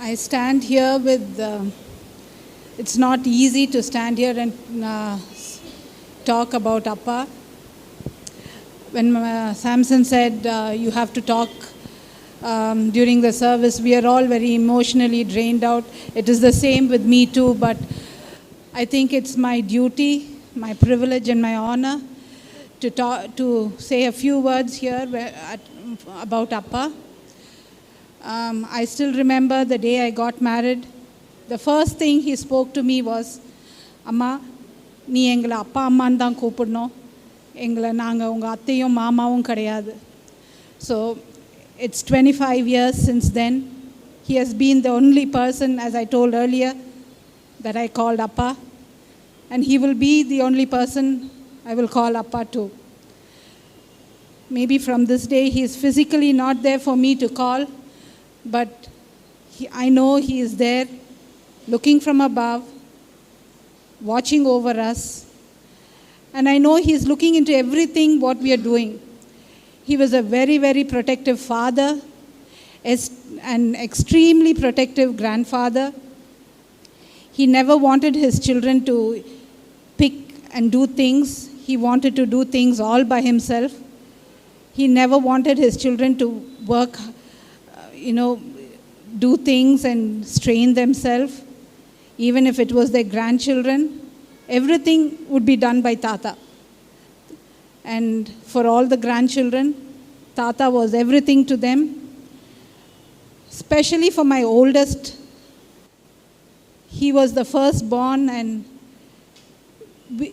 I stand here with, it's not easy to stand here and talk about Appa. When Samson said you have to talk during the service, we are all very emotionally drained out. It is the same with me too, but I think it's my duty, my privilege and my honor to say a few words here about Appa. I still remember the day I got married. The first thing he spoke to me was, Amma, நீ எங்களை அப்பா அம்மான்னு தான் கூப்பிடணும், எங்களை நாங்கள் உங்கள் அத்தையும் மாமாவும் கிடையாது. So it's 25 years since then. He has been the only person, as I told earlier, that I called Appa, and he will be the only person I will call Appa too. Maybe from this day he is physically not there for me to call, but I know he is there, looking from above, watching over us. And I know he is looking into everything what we are doing. He was a very, very protective father, an extremely protective grandfather. He never wanted his children to pick and do things. He wanted to do things all by himself. He never wanted his children to work, do things and strain themselves. Even if it was their grandchildren, everything would be done by Tata. And for all the grandchildren, Tata was everything to them. Especially for my oldest, he was the firstborn, and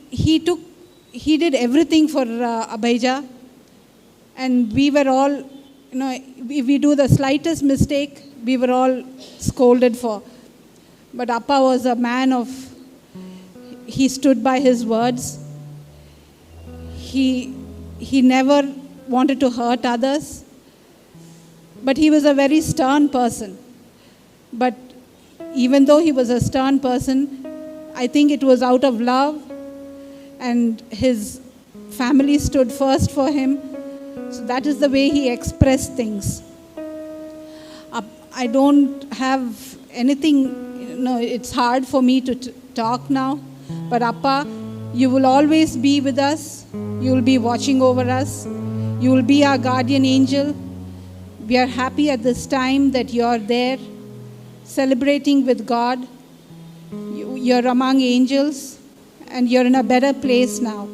he did everything for Abhaija. And we were all, if we do the slightest mistake, we were all scolded for. But Appa was a man he stood by his words. He never wanted to hurt others. But he was a very stern person. But even though he was a stern person, I think it was out of love, and his family stood first for him. So that is the way he expressed things. I don't have anything, it's hard for me to talk now. But Appa, you will always be with us. You will be watching over us. You will be our guardian angel. We are happy at this time that you are there, celebrating with God. You're among angels, and you're in a better place now.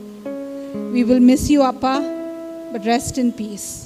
We will miss you, Appa, but rest in peace.